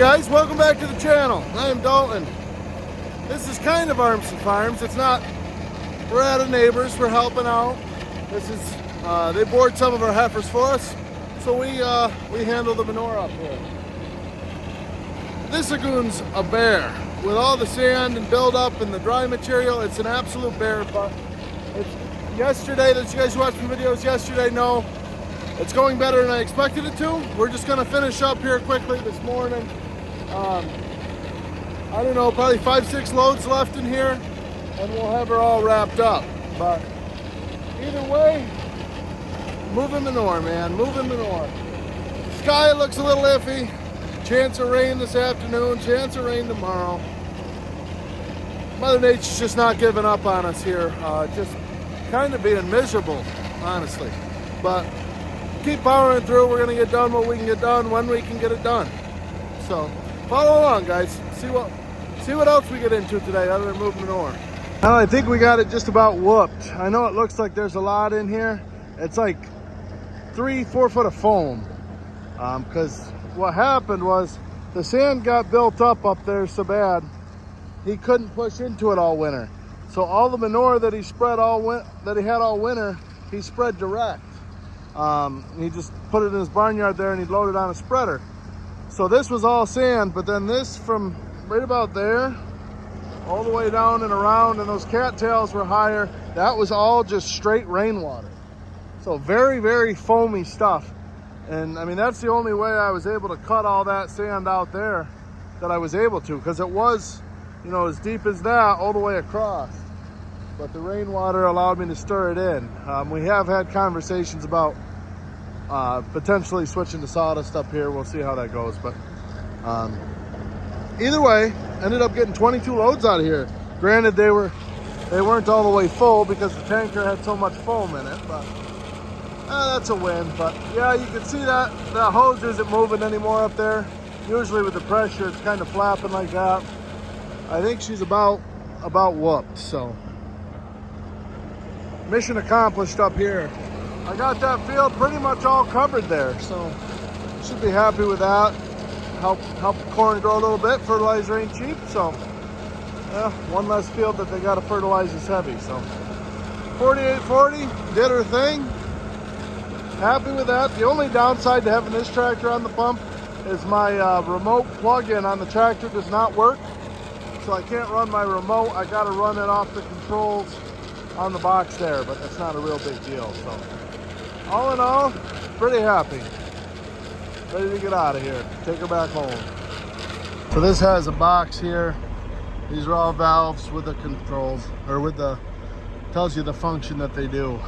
guys, welcome back to the channel. I am Dalton. This is kind of Arms and Farms. It's not. We're at a neighbor's. We're helping out. This is they board some of our heifers for us, so we handle the manure up here. This lagoon's a bear with all the sand and buildup and the dry material. It's an absolute bear. But it's yesterday. That you guys watched the videos yesterday know it's going better than I expected it to. We're just gonna finish up here quickly this morning. I don't know, probably 5-6 loads left in here, and we'll have her all wrapped up. But either way, moving manure, man, moving manure. Sky looks a little iffy. Chance of rain this afternoon, chance of rain tomorrow. Mother Nature's just not giving up on us here. Just kind of being miserable, honestly. But keep powering through. We're gonna get done what we can get done when we can get it done. So follow along, guys. See what else we get into today other than moving manure. Now I think we got it just about whooped. I know it looks like there's a lot in here. It's like 3-4 foot of foam. Because what happened was the sand got built up there so bad he couldn't push into it all winter. So all the manure that he spread all winter, he spread direct. He just put it in his barnyard there and he loaded on a spreader. So this was all sand, but then this from right about there all the way down and around, and those cattails were higher. That was all just straight rainwater. So very, very foamy stuff. And I mean, that's the only way I was able to cut all that sand out there that I was able to, because it was, you know, as deep as that all the way across. But the rainwater allowed me to stir it in. We have had conversations about potentially switching to sawdust up here. We'll see how that goes. But either way, ended up getting 22 loads out of here. Granted, they weren't all the way full because the tanker had so much foam in it, but that's a win. But yeah, you can see that the hose isn't moving anymore up there. Usually with the pressure, it's kind of flapping like that. I think she's about whooped. So mission accomplished up here. I got that field pretty much all covered there, so should be happy with that. Help the corn grow a little bit. Fertilizer ain't cheap, so yeah, one less field that they got to fertilize is heavy. So 4840 did her thing. Happy with that. The only downside to having this tractor on the pump is my remote plug-in on the tractor does not work, so I can't run my remote. I got to run it off the controls on the box there, but that's not a real big deal. So all in all, pretty happy. Ready to get out of here, take her back home. So this has a box here. These are all valves with the controls, or with the, tells you the function that they do.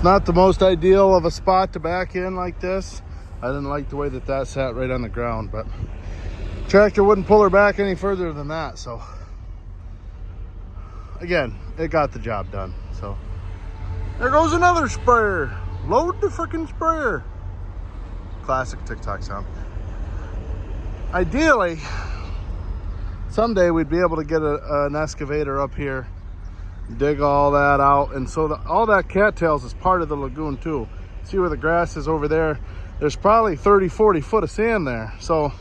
Not the most ideal of a spot to back in like this. I didn't like the way that sat right on the ground, but tractor wouldn't pull her back any further than that. So again, it got the job done. So there goes another sprayer. Load the freaking sprayer. Classic TikTok sound. Ideally, someday we'd be able to get an excavator up here, dig all that out, and so all that cattails is part of the lagoon too. See where the grass is over there? There's probably 30-40 foot of sand there. So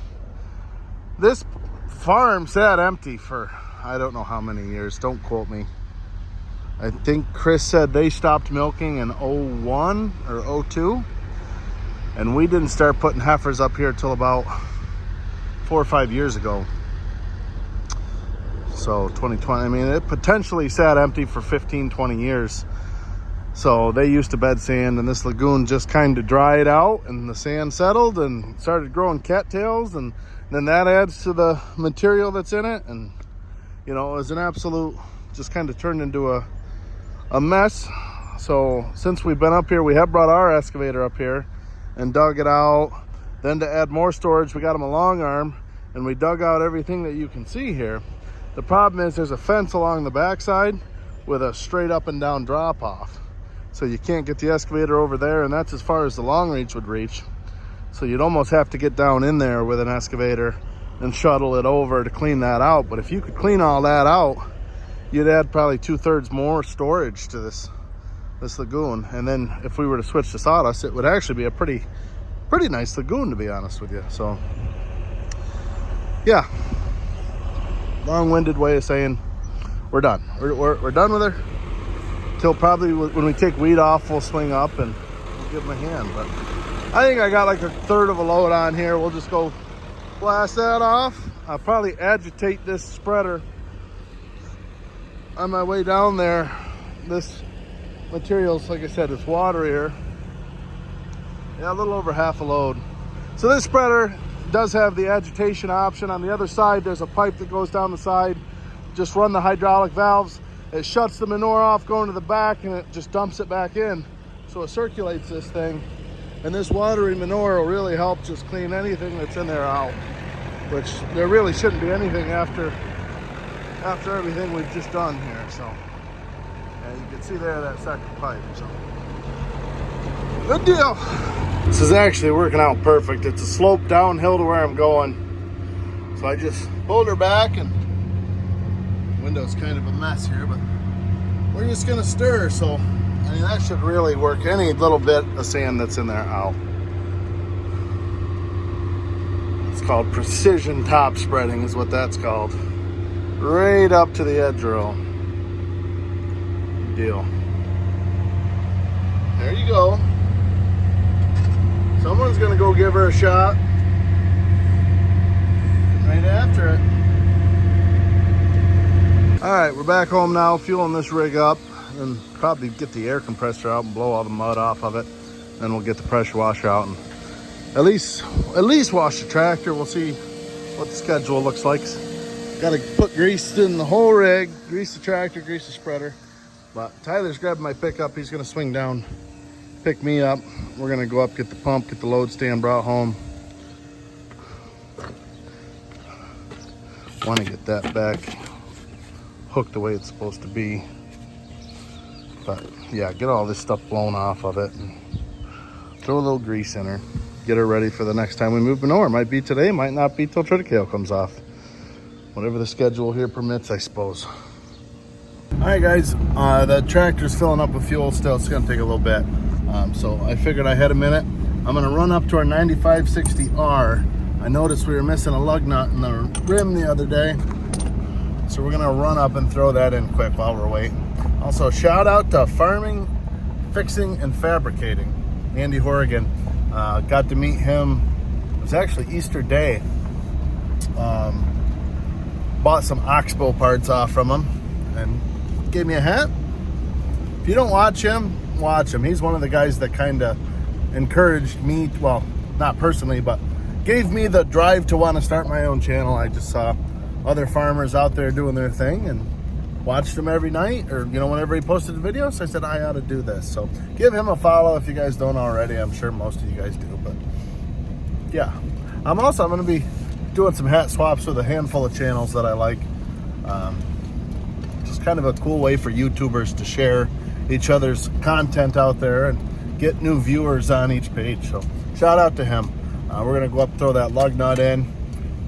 this farm sat empty for I don't know how many years, don't quote me. I think Chris said they stopped milking in 01 or 02, and we didn't start putting heifers up here till about 4 or 5 years ago. So 2020, I mean, it potentially sat empty for 15-20 years. So they used to bed sand, and this lagoon just kind of dried out and the sand settled and started growing cattails, and then that adds to the material that's in it. And you know, it was an absolute, just kind of turned into a mess. So since we've been up here, we have brought our excavator up here and dug it out. Then to add more storage, we got them a long arm, and we dug out everything that you can see here. The problem is there's a fence along the backside with a straight up and down drop off. So you can't get the excavator over there, and that's as far as the long reach would reach. So you'd almost have to get down in there with an excavator and shuttle it over to clean that out. But if you could clean all that out, you'd add probably 2/3 more storage to this lagoon. And then if we were to switch to sawdust, it would actually be a pretty nice lagoon, to be honest with you. So yeah, long-winded way of saying we're done. We're done with her. Till probably when we take weed off, we'll swing up and we'll give them a hand. But I think I got like 1/3 of a load on here. We'll just go blast that off. I'll probably agitate this spreader on my way down there. This material's, like I said, it's waterier. Yeah, a little over half a load. So this spreader does have the agitation option. On the other side, there's a pipe that goes down the side. Just run the hydraulic valves. It shuts the manure off going to the back, and it just dumps it back in. So it circulates this thing. And this watery manure will really help just clean anything that's in there out, which there really shouldn't be anything after everything we've just done here. So yeah, you can see there that second pipe. So good deal. This is actually working out perfect. It's a slope downhill to where I'm going. So I just pulled her back, and the window's kind of a mess here, but we're just gonna stir. So I mean, that should really work any little bit of sand that's in there out. It's called precision top spreading is what that's called. Right up to the edge row. Good deal. There you go. Someone's gonna go give her a shot right after it. All right, we're back home now, fueling this rig up, and probably get the air compressor out and blow all the mud off of it. Then we'll get the pressure washer out and at least wash the tractor. We'll see what the schedule looks like. Got to put grease in the whole rig, grease the tractor, grease the spreader. But Tyler's grabbing my pickup. He's gonna swing down, pick me up. We're gonna go up, get the pump, get the load stand brought home. Want to get that back hooked the way it's supposed to be. But yeah, get all this stuff blown off of it and throw a little grease in her. Get her ready for the next time we move manure. Might be today, might not be till triticale comes off. Whatever the schedule here permits, I suppose. All right, guys, the tractor's filling up with fuel still. It's gonna take a little bit. So I figured I had a minute. I'm gonna run up to our 9560R. I noticed we were missing a lug nut in the rim the other day. So we're gonna run up and throw that in quick while we're waiting. Also, shout out to Farming, Fixing, and Fabricating, Andy Horrigan. Got to meet him, it was actually Easter Day. Bought some Oxbow parts off from him and gave me a hat. If you don't watch him, watch him. He's one of the guys that kind of encouraged me, well, not personally, but gave me the drive to want to start my own channel. I just saw other farmers out there doing their thing and watched him every night, or whenever he posted a video. So I said I ought to do this. So give him a follow if you guys don't already. I'm sure most of you guys do, but yeah. I'm going to be doing some hat swaps with a handful of channels that I like. Just kind of a cool way for YouTubers to share each other's content out there and get new viewers on each page. So shout out to him. We're gonna go up, throw that lug nut in,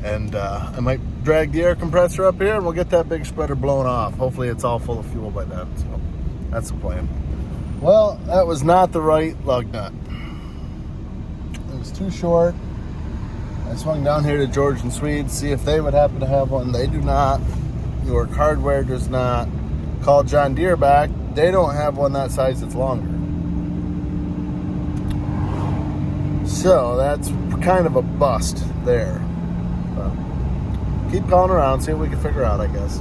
and I might drag the air compressor up here and we'll get that big spreader blown off. Hopefully it's all full of fuel by then. So that's the plan. Well, that was not the right lug nut. It was too short. I swung down here to George and Swede, see if they would happen to have one. They do not. York Hardware does not. Called John Deere back. They don't have one that size that's longer. So that's kind of a bust there. But keep calling around, see what we can figure out, I guess.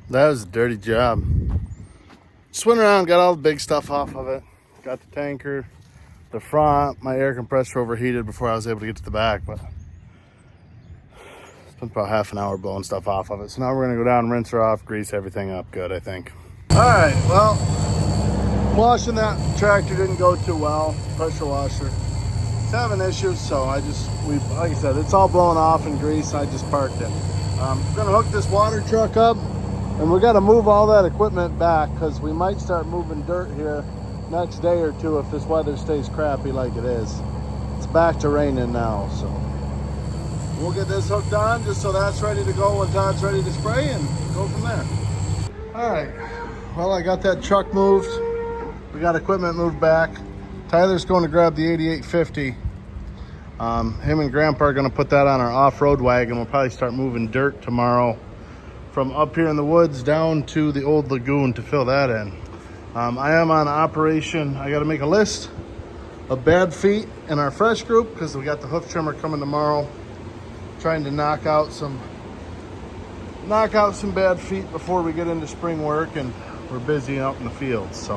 That was a dirty job. Just went around, got all the big stuff off of it. Got the tanker, the front. My air compressor overheated before I was able to get to the back, but spent about half an hour blowing stuff off of it. So now we're gonna go down and rinse her off, grease everything up good, I think. All right, well, washing that tractor didn't go too well. Pressure washer, it's having issues, so like I said, it's all blown off in grease. I just parked it. We're gonna hook this water truck up, and we got to move all that equipment back because we might start moving dirt here next day or two if this weather stays crappy like it is. It's back to raining now, so we'll get this hooked on just so that's ready to go when Todd's ready to spray and go from there. All right, well, I got that truck moved. We got equipment moved back. Tyler's going to grab the 8850. Him and Grandpa are going to put that on our off-road wagon. We'll probably start moving dirt tomorrow from up here in the woods down to the old lagoon to fill that in. I am on operation. I got to make a list of bad feet in our fresh group because we got the hoof trimmer coming tomorrow. Trying to knock out some bad feet before we get into spring work, and we're busy out in the fields. So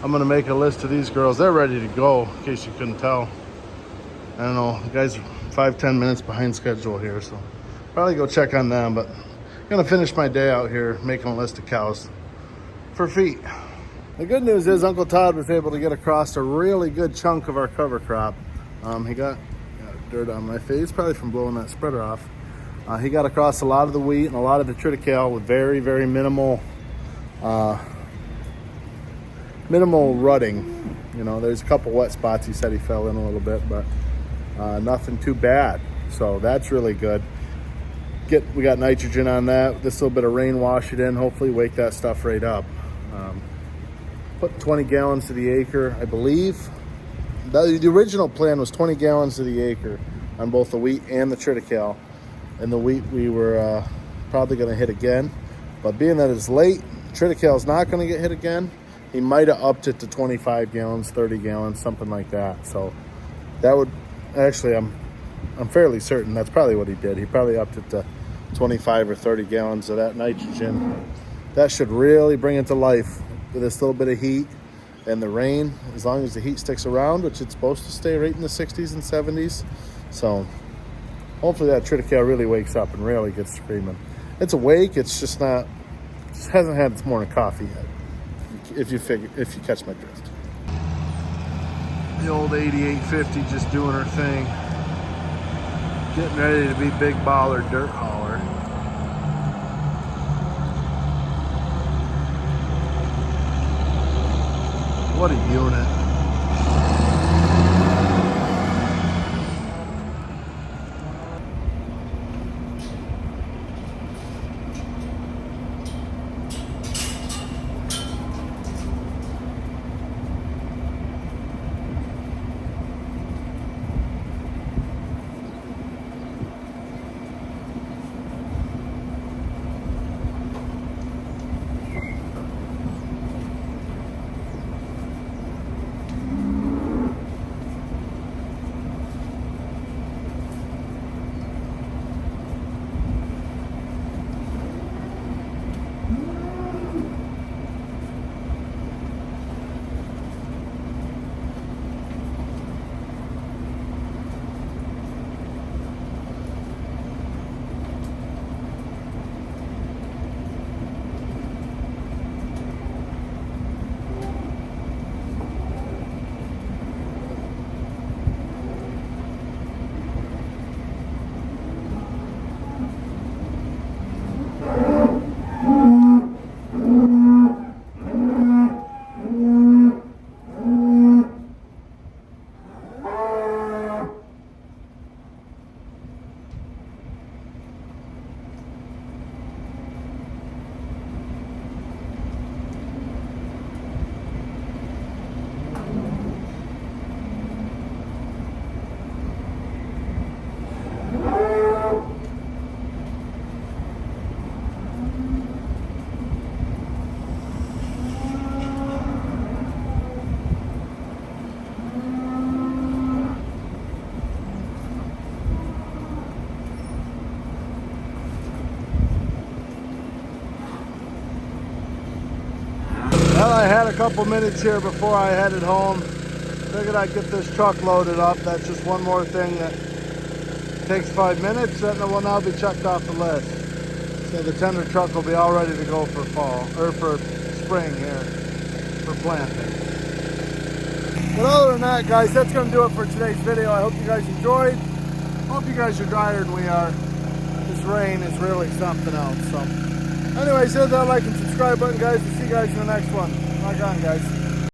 I'm gonna make a list of these girls. They're ready to go, in case you couldn't tell. I don't know, the guys are 5-10 minutes behind schedule here, so probably go check on them, but I'm gonna finish my day out here making a list of cows for feet. The good news is Uncle Todd was able to get across a really good chunk of our cover crop. He got dirt on my face, probably from blowing that spreader off. He got across a lot of the wheat and a lot of the triticale with very, very minimal rutting. You know, there's a couple wet spots he said he fell in a little bit, but nothing too bad. So that's really good. We got nitrogen on that. This little bit of rain wash it in, hopefully wake that stuff right up. Put 20 gallons to the acre, I believe. The original plan was 20 gallons to the acre on both the wheat and the triticale. And the wheat we were probably going to hit again. But being that it's late, triticale's not going to get hit again. He might have upped it to 25 gallons, 30 gallons, something like that. So that would, actually, I'm fairly certain that's probably what he did. He probably upped it to 25 or 30 gallons of that nitrogen. That should really bring it to life with this little bit of heat. And the rain, as long as the heat sticks around, which it's supposed to stay right in the 60s and 70s. So hopefully that triticale really wakes up and really gets screaming. It's awake, it's just hasn't had its morning coffee yet, if you catch my drift. The old 8850 just doing her thing. Getting ready to be big baller dirt hauler. What a unit. got a couple minutes here before I headed home. Figured I'd get this truck loaded up. That's just one more thing that takes 5 minutes, and it will now be checked off the list. So the tender truck will be all ready to go for fall, or for spring here, for planting. But other than that, guys, that's going to do it for today's video. I hope you guys enjoyed. Hope you guys are drier than we are. This rain is really something else. So anyways, hit that like and subscribe button, guys. We'll see you guys in the next one. Rock on, guys.